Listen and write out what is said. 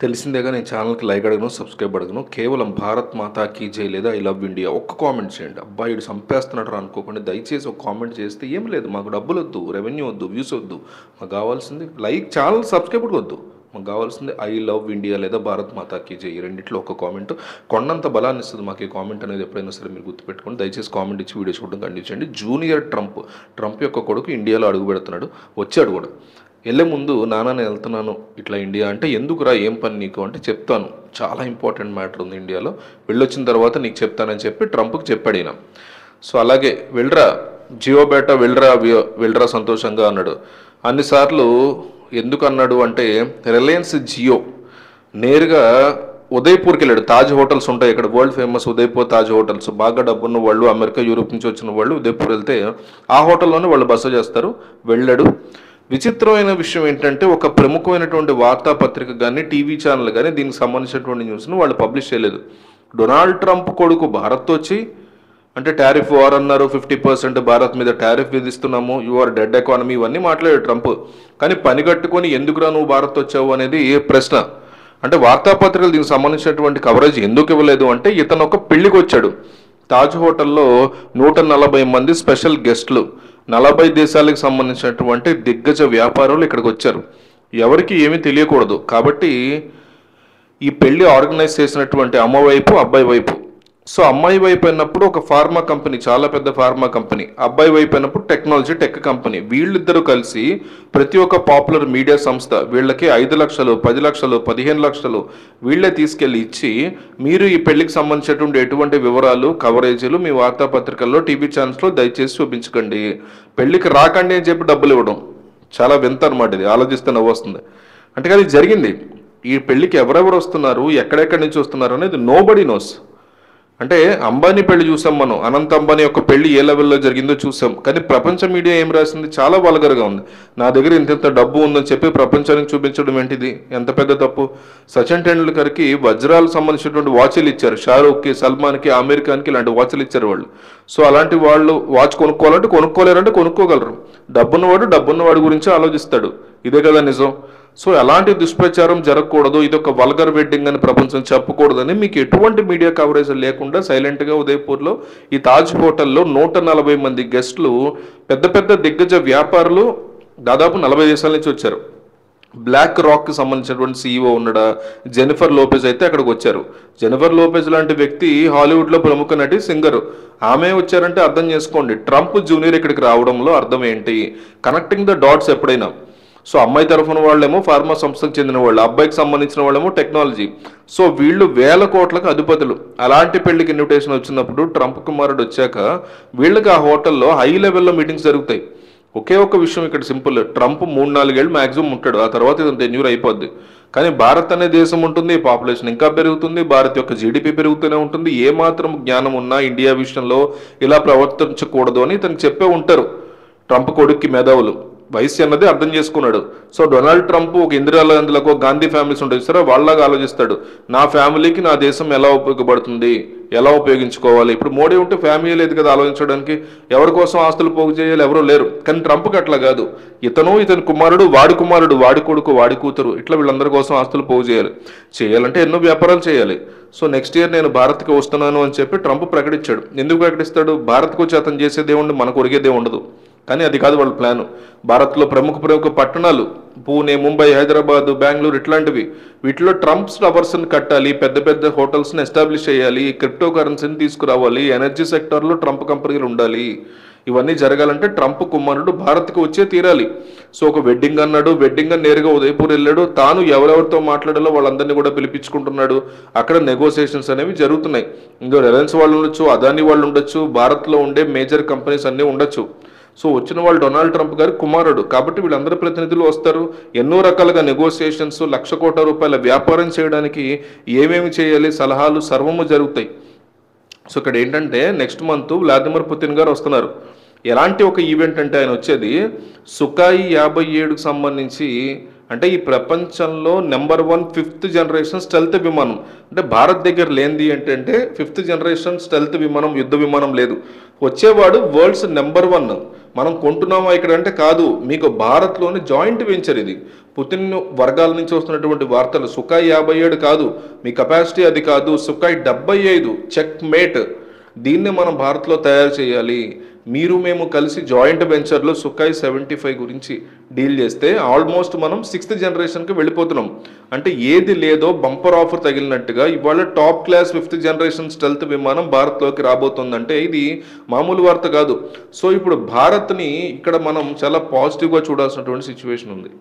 తెలిసిందేగా నేను ఛానల్‌కి లైక్ అడగను, సబ్స్క్రైబ్ అడగను. కేవలం భారత్ మాతా కీ జై లేదా ఐ లవ్ ఇండియా ఒక్క కామెంట్ చేయండి. అబ్బా! ఈడు చంపేస్తున్నాడురా అనుకోకుండా దయచేసి ఒక కామెంట్ చేస్తే ఏం లేదు. మాకు డబ్బులొద్దు, రెవెన్యూ వద్దు, వ్యూస్ వద్దు. మాకు కావాల్సింది లైక్, ఛానల్ సబ్స్క్రైబ్ కూడా వద్దు. మాకు కావాల్సింది ఐ లవ్ ఇండియా లేదా భారత్ మాతా కీ జై. ఈ రెండిట్లో ఒక కామెంట్ కొండంత బలాన్ని ఇస్తుంది మాకు. ఈ కామెంట్ అనేది ఎప్పుడైనా సరే మీరు గుర్తుపెట్టుకోండి. దయచేసి కామెంట్ ఇచ్చి వీడియో చూడడం కంటిన్యూ చేయండి. జూనియర్ ట్రంప్ యొక్క కొడుకు ఇండియాలో అడుగు పెడుతున్నాడు, వచ్చాడు కూడా. వెళ్ళే ముందు నాన్న నేను వెళ్తున్నాను ఇట్లా ఇండియా అంటే, ఎందుకురా ఏం పని నీకు అంటే, చెప్తాను చాలా ఇంపార్టెంట్ మ్యాటర్ ఉంది ఇండియాలో, వెళ్ళొచ్చిన తర్వాత నీకు చెప్తానని చెప్పి ట్రంప్కి చెప్పాడు ఈయన. సో అలాగే వెళ్ళరా జియో బేటా, వెళ్ళరా సంతోషంగా అన్నాడు. అన్నిసార్లు ఎందుకు అన్నాడు అంటే, రిలయన్స్ జియో నేరుగా ఉదయ్పూర్కి వెళ్ళాడు. తాజ్ హోటల్స్ ఉంటాయి ఇక్కడ, world famous Udaipur Taj hotels. బాగా డబ్బున్న వాళ్ళు, అమెరికా యూరోప్ నుంచి వచ్చిన వాళ్ళు ఉదయ్పూర్ వెళ్తే ఆ హోటల్లోనే వాళ్ళు బస చేస్తారు. వెళ్ళాడు. విచిత్రమైన విషయం ఏంటంటే, ఒక ప్రముఖమైనటువంటి వార్తాపత్రిక కానీ టీవీ ఛానల్ కానీ దీనికి సంబంధించినటువంటి న్యూస్ను వాళ్ళు పబ్లిష్ చేయలేదు. డొనాల్డ్ ట్రంప్ కొడుకు భారత్ వచ్చి అంటే టారిఫ్ వార్ అన్నారు, 50% భారత్ మీద టారిఫ్ విధిస్తున్నాము, యువర్ డెడ్ ఎకానమీ, ఇవన్నీ మాట్లాడాడు ట్రంప్. కానీ పని కట్టుకొని ఎందుకురా నువ్వు భారత్ వచ్చావు అనేది ప్రశ్న. అంటే వార్తాపత్రికలు దీనికి సంబంధించినటువంటి కవరేజ్ ఎందుకు ఇవ్వలేదు అంటే, ఇతను ఒక పెళ్లికి వచ్చాడు. తాజ్ హోటల్లో 140 మంది స్పెషల్ గెస్ట్లు, 40 దేశాలకు సంబంధించినటువంటి దిగ్గజ వ్యాపారులు ఇక్కడికి వచ్చారు. ఎవరికి ఏమీ తెలియకూడదు కాబట్టి ఈ పెళ్లి ఆర్గనైజ్ చేసినటువంటి అమ్మ వైపు, అబ్బాయి వైపు. సో అమ్మాయి వైపు అయినప్పుడు ఒక ఫార్మా కంపెనీ, చాలా పెద్ద ఫార్మా కంపెనీ. అబ్బాయి వైపు అయినప్పుడు టెక్ కంపెనీ. వీళ్ళిద్దరూ కలిసి ప్రతి ఒక్క పాపులర్ మీడియా సంస్థ వీళ్ళకి 5 లక్షలు, 10 లక్షలు, 15 లక్షలు వీళ్ళే తీసుకెళ్ళి ఇచ్చి, మీరు ఈ పెళ్లికి సంబంధించినటువంటి ఎటువంటి వివరాలు, కవరేజీలు మీ వార్తాపత్రికల్లో, టీవీ ఛానల్స్లో దయచేసి చూపించకండి, పెళ్లికి రాకండి అని చెప్పి డబ్బులు ఇవ్వడం. చాలా వింత అనమాట ఇది, ఆలోచిస్తే నవ్వు వస్తుంది. అంటే అది జరిగింది. ఈ పెళ్లికి ఎవరెవరు వస్తున్నారు, ఎక్కడెక్కడి నుంచి వస్తున్నారు అనేది నోబడీ నోస్. అంటే అంబానీ పెళ్లి చూసాం మనం, అనంత్ అంబానీ యొక్క పెళ్లి ఏ లెవెల్లో జరిగిందో చూసాం. కానీ ప్రపంచ మీడియా ఏం రాసింది, చాలా వల్గర్గా ఉంది. నా దగ్గర ఇంత డబ్బు ఉందని చెప్పి ప్రపంచానికి చూపించడం ఏంటిది, ఎంత పెద్ద తప్పు. సచిన్ టెండూల్కర్కి వజ్రాలకు సంబంధించినటువంటి వాచ్లు ఇచ్చారు, షారూఖ్కి, సల్మాన్కి, ఆమీర్ ఖాన్కి ఇలాంటి వాచ్లు ఇచ్చారు వాళ్ళు. సో అలాంటి వాళ్ళు వాచ్ కొనుక్కోవాలంటే కొనుక్కోలేరంటే కొనుక్కోగలరు. డబ్బున్నవాడి గురించి ఆలోచిస్తాడు. ఇదే కదా నిజం. సో ఎలాంటి దుష్ప్రచారం జరగకూడదు, ఇది ఒక వల్గర్ వెడ్డింగ్ అని ప్రపంచం చెప్పకూడదని మీకు ఎటువంటి మీడియా కవరేజ్ లేకుండా సైలెంట్గా ఉదయ్పూర్లో ఈ తాజ్ హోటల్లో 140 మంది గెస్టులు, పెద్ద పెద్ద దిగ్గజ వ్యాపారులు, దాదాపు 40 దేశాల నుంచి వచ్చారు. బ్లాక్ రాక్కి సంబంధించినటువంటి CEO ఉన్నాడా, జెనిఫర్ లోపెజ్ అయితే అక్కడికి వచ్చారు. జెనిఫర్ లోపెజ్ లాంటి వ్యక్తి హాలీవుడ్లో ప్రముఖ నటి, సింగర్. ఆమె వచ్చారంటే అర్థం చేసుకోండి ట్రంప్ జూనియర్ ఇక్కడికి రావడంలో అర్థం ఏంటి. కనెక్టింగ్ ద డాట్స్ ఎప్పుడైనా. సో అమ్మాయి తరఫున వాళ్ళేమో ఫార్మా సంస్థకు చెందిన వాళ్ళు, అబ్బాయికి సంబంధించిన వాళ్ళేమో టెక్నాలజీ. సో వీళ్ళు వేల కోట్లకు అధిపతులు. అలాంటి పెళ్లికి ఇన్విటేషన్ వచ్చినప్పుడు ట్రంప్ కుమారుడు వచ్చాక వీళ్ళకి ఆ హోటల్లో హై లెవెల్లో మీటింగ్స్ జరుగుతాయి. ఒకే ఒక విషయం ఇక్కడ సింపుల్, ట్రంప్ 3-4 ఏళ్ళు మ్యాక్సిమం ఉంటాడు, ఆ తర్వాత ఇదంతా టెన్యూర్ అయిపోద్ది. కానీ భారత్ అనే దేశం ఉంటుంది, పాపులేషన్ ఇంకా పెరుగుతుంది, భారత్ యొక్క GDP పెరుగుతూనే ఉంటుంది. ఏమాత్రం జ్ఞానం ఉన్నా ఇండియా విషయంలో ఇలా ప్రవర్తించకూడదు అని ఇతనికి చెప్పే ఉంటారు ట్రంప్ కొడుక్కి మేధావులు. వయసు అన్నది అర్థం చేసుకున్నాడు. సో డొనాల్డ్ ట్రంప్ ఒక ఇందిరాగాంధీలకు, గాంధీ ఫ్యామిలీస్ ఉంటాయి సరే, వాళ్ళలాగా ఆలోచిస్తాడు. నా ఫ్యామిలీకి నా దేశం ఎలా ఉపయోగపడుతుంది, ఎలా ఉపయోగించుకోవాలి. ఇప్పుడు మోడీ ఉంటే ఫ్యామిలీ లేదు కదా ఆలోచించడానికి, ఎవరి కోసం ఆస్తులు పోగు చేయాలి, ఎవరూ లేరు. కానీ ట్రంప్కి అట్లా కాదు. ఇతని కుమారుడు, వాడి కొడుకు, వాడి కూతురు, ఇట్లా వీళ్ళందరి కోసం ఆస్తులు పోగు చేయాలంటే ఎన్నో వ్యాపారాలు చేయాలి. సో నెక్స్ట్ ఇయర్ నేను భారత్కి వస్తున్నాను అని చెప్పి ట్రంప్ ప్రకటించాడు. ఎందుకు ప్రకటిస్తాడు, భారత్కు వచ్చి అతను చేసేదే ఉండదు, మనకు ఒరిగేదే ఉండదు. కానీ అది కాదు వాళ్ళ ప్లాను. భారత్లో ప్రముఖ పట్టణాలు పూణే, ముంబై, హైదరాబాద్, బెంగళూరు ఇట్లాంటివి, వీటిలో ట్రంప్స్ టవర్స్ని కట్టాలి, పెద్ద పెద్ద హోటల్స్ని ఎస్టాబ్లిష్ చేయాలి, క్రిప్టో కరెన్సీని తీసుకురావాలి, ఎనర్జీ సెక్టార్లో ట్రంప్ కంపెనీలు ఉండాలి. ఇవన్నీ జరగాలంటే ట్రంప్ కుమారుడు భారత్కి వచ్చే తీరాలి. సో ఒక వెడ్డింగ్ అన్నాడు, వెడ్డింగ్ అని నేరుగా ఉదయపూర్ వెళ్ళాడు. తాను ఎవరెవరితో మాట్లాడాలో వాళ్ళందరినీ కూడా పిలిపించుకుంటున్నాడు. అక్కడ నెగోసియేషన్స్ అనేవి జరుగుతున్నాయి. ఇంకో రిలయన్స్ వాళ్ళు ఉండొచ్చు, అదానీ వాళ్ళు ఉండొచ్చు, భారత్లో ఉండే మేజర్ కంపెనీస్ అన్నీ ఉండొచ్చు. సో వచ్చిన వాళ్ళు డొనాల్డ్ ట్రంప్ గారి కుమారుడు కాబట్టి వీళ్ళందరూ ప్రతినిధులు వస్తారు. ఎన్నో రకాలుగా నెగోసియేషన్స్, ₹1,00,000 కోట్ల వ్యాపారం చేయడానికి ఏమేమి చేయాలి, సలహాలు సర్వము జరుగుతాయి. సో ఇక్కడ ఏంటంటే నెక్స్ట్ మంత్ వ్లాదిమిర్ పుతిన్ గారు వస్తున్నారు. ఎలాంటి ఒక ఈవెంట్ అంటే ఆయన వచ్చేది సుఖాయి 57కు సంబంధించి, అంటే ఈ ప్రపంచంలో నెంబర్ 1 5th జనరేషన్ స్టెల్త్ విమానం. అంటే భారత్ దగ్గర లేనిది ఏంటంటే 5th జనరేషన్ స్టెల్త్ విమానం, యుద్ధ విమానం లేదు. వచ్చేవాడు వరల్డ్స్ నెంబర్ 1 మనం కొంటున్నామా ఇక్కడ అంటే కాదు, మీకు భారత్లోని జాయింట్ వెంచర్ ఇది. పుతిన్ వర్గాల నుంచి వస్తున్నటువంటి వార్తలు, సుఖాయ్ 57 కాదు, మీ కెపాసిటీ అది కాదు, సుఖాయ్ 75 చెక్ మేట్, దీన్ని మనం భారత్లో తయారు చేయాలి. మీరు మేము కలిసి జాయింట్ వెంచర్లో సుఖాయ్ 75 గురించి డీల్ చేస్తే ఆల్మోస్ట్ మనం 6th జనరేషన్కి వెళ్ళిపోతున్నాం. అంటే ఏది లేదో బంపర్ ఆఫర్ తగిలినట్టుగా ఇవాళ top class 5th generation stealth విమానం భారత్లోకి రాబోతుందంటే ఇది మామూలు వార్త కాదు. సో ఇప్పుడు భారత్ని ఇక్కడ మనం చాలా పాజిటివ్గా చూడాల్సినటువంటి సిచ్యువేషన్ ఉంది.